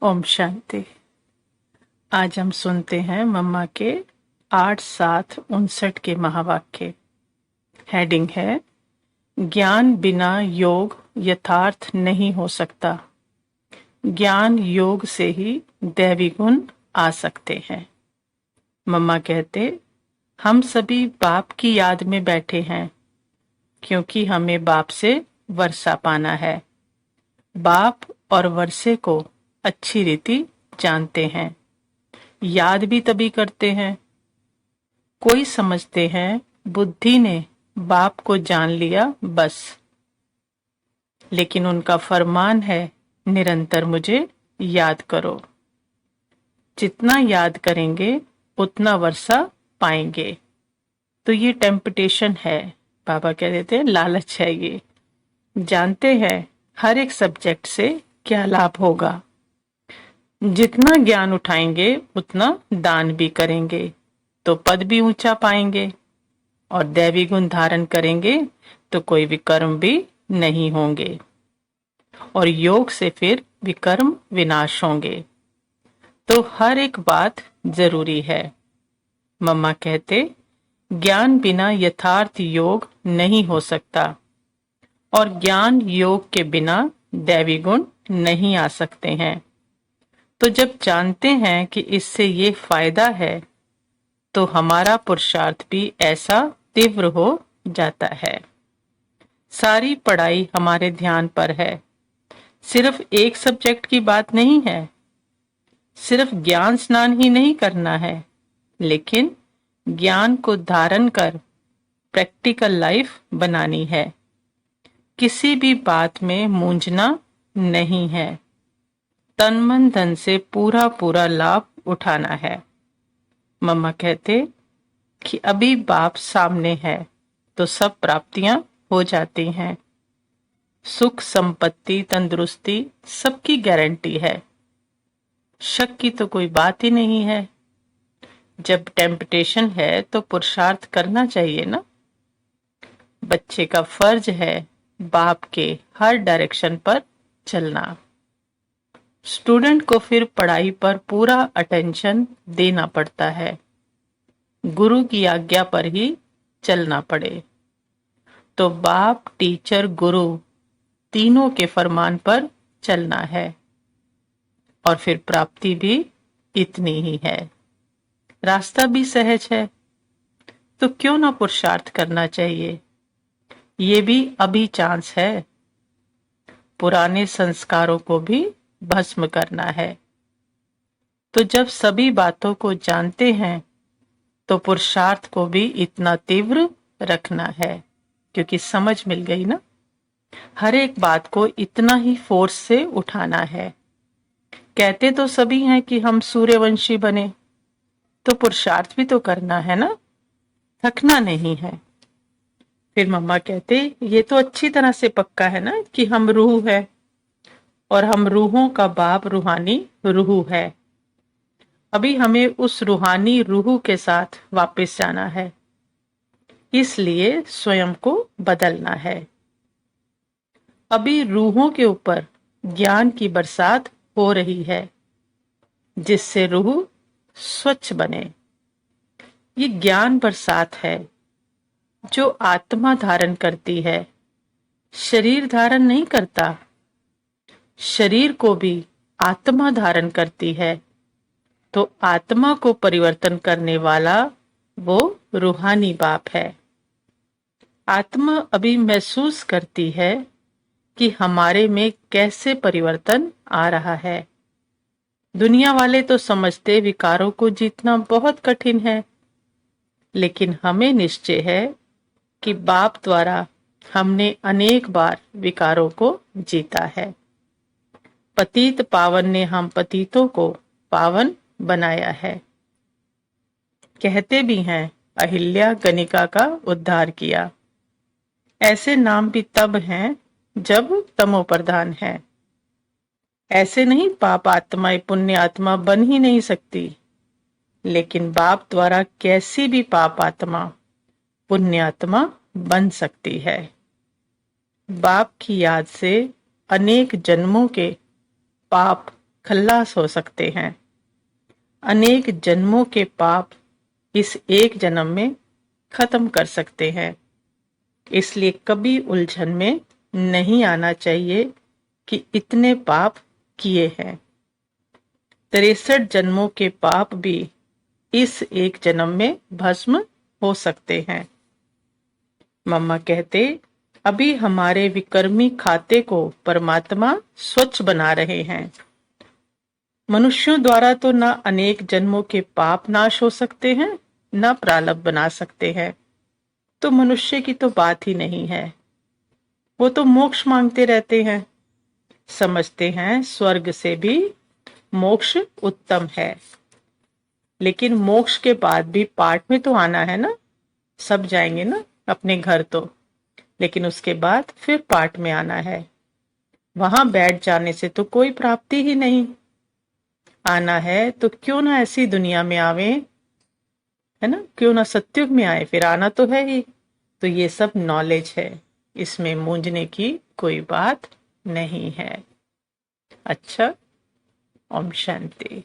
ओम शांति। आज हम सुनते हैं मम्मा के 8-7-59 के महावाक्य। हेडिंग है ज्ञान बिना योग यथार्थ नहीं हो सकता। ज्ञान योग से ही दैवी गुण आ सकते हैं। मम्मा कहते, हम सभी बाप की याद में बैठे हैं क्योंकि हमें बाप से वर्षा पाना है। बाप और वर्षे को अच्छी रीति जानते हैं, याद भी तभी करते हैं। कोई समझते हैं बुद्धि ने बाप को जान लिया बस, लेकिन उनका फरमान है निरंतर मुझे याद करो। जितना याद करेंगे उतना वर्षा पाएंगे। तो ये टेम्पटेशन है, बाबा कह देते हैं लालच है। ये जानते हैं हर एक सब्जेक्ट से क्या लाभ होगा। जितना ज्ञान उठाएंगे उतना दान भी करेंगे तो पद भी ऊंचा पाएंगे, और दैवी गुण धारण करेंगे तो कोई विकर्म भी नहीं होंगे, और योग से फिर विकर्म विनाश होंगे। तो हर एक बात जरूरी है। मम्मा कहते, ज्ञान बिना यथार्थ योग नहीं हो सकता, और ज्ञान योग के बिना दैवी गुण नहीं आ सकते हैं। तो जब जानते हैं कि इससे ये फायदा है तो हमारा पुरुषार्थ भी ऐसा तीव्र हो जाता है। सारी पढ़ाई हमारे ध्यान पर है। सिर्फ एक सब्जेक्ट की बात नहीं है। सिर्फ ज्ञान स्नान ही नहीं करना है, लेकिन ज्ञान को धारण कर प्रैक्टिकल लाइफ बनानी है। किसी भी बात में मूंझना नहीं है। तन मन धन से पूरा पूरा लाभ उठाना है। मम्मा कहते कि अभी बाप सामने है तो सब प्राप्तियां हो जाती हैं। सुख, संपत्ति, तंदुरुस्ती सबकी गारंटी है। शक की तो कोई बात ही नहीं है। जब टेम्पटेशन है तो पुरुषार्थ करना चाहिए ना। बच्चे का फर्ज है बाप के हर डायरेक्शन पर चलना। स्टूडेंट को फिर पढ़ाई पर पूरा अटेंशन देना पड़ता है। गुरु की आज्ञा पर ही चलना पड़े। तो बाप, टीचर, गुरु तीनों के फरमान पर चलना है, और फिर प्राप्ति भी इतनी ही है। रास्ता भी सहज है, तो क्यों ना पुरुषार्थ करना चाहिए। ये भी अभी चांस है। पुराने संस्कारों को भी भस्म करना है। तो जब सभी बातों को जानते हैं तो पुरुषार्थ को भी इतना तीव्र रखना है, क्योंकि समझ मिल गई ना। हर एक बात को इतना ही फोर्स से उठाना है। कहते तो सभी हैं कि हम सूर्यवंशी बने, तो पुरुषार्थ भी तो करना है ना, थकना नहीं है। फिर मम्मा कहते, ये तो अच्छी तरह से पक्का है ना कि हम रूह है, और हम रूहों का बाप रूहानी रूह है। अभी हमें उस रूहानी रूह के साथ वापस जाना है, इसलिए स्वयं को बदलना है। अभी रूहों के ऊपर ज्ञान की बरसात हो रही है, जिससे रूह स्वच्छ बने। ये ज्ञान बरसात है जो आत्मा धारण करती है, शरीर धारण नहीं करता। शरीर को भी आत्मा धारण करती है। तो आत्मा को परिवर्तन करने वाला वो रूहानी बाप है। आत्मा अभी महसूस करती है कि हमारे में कैसे परिवर्तन आ रहा है। दुनिया वाले तो समझते विकारों को जीतना बहुत कठिन है, लेकिन हमें निश्चय है कि बाप द्वारा हमने अनेक बार विकारों को जीता है। पतित पावन ने हम पतितों को पावन बनाया है। कहते भी हैं अहिल्या गणिका का उद्धार किया। ऐसे नाम भी तब हैं जब तमो प्रधान है। ऐसे नहीं पाप आत्मा पुण्य आत्मा बन ही नहीं सकती, लेकिन बाप द्वारा कैसी भी पाप आत्मा पुण्य आत्मा बन सकती है। बाप की याद से अनेक जन्मों के पाप खल्लास हो सकते हैं। अनेक जन्मों के पाप इस एक जन्म में खत्म कर सकते हैं। इसलिए कभी उलझन में नहीं आना चाहिए कि इतने पाप किए हैं। 63 जन्मों के पाप भी इस एक जन्म में भस्म हो सकते हैं। मम्मा कहते, अभी हमारे विकर्मी खाते को परमात्मा स्वच्छ बना रहे हैं। मनुष्यों द्वारा तो न अनेक जन्मों के पाप नाश हो सकते हैं, न प्रारब्ध बना सकते हैं। तो मनुष्य की तो बात ही नहीं है। वो तो मोक्ष मांगते रहते हैं, समझते हैं स्वर्ग से भी मोक्ष उत्तम है। लेकिन मोक्ष के बाद भी पाठ में तो आना है ना, सब जाएंगे ना अपने घर तो, लेकिन उसके बाद फिर पाठ में आना है। वहां बैठ जाने से तो कोई प्राप्ति ही नहीं। आना है तो क्यों ना ऐसी दुनिया में आवे, है ना, क्यों ना सत्युग में आए, फिर आना तो है ही। तो ये सब नॉलेज है, इसमें मूंझने की कोई बात नहीं है। अच्छा, ओम शांति।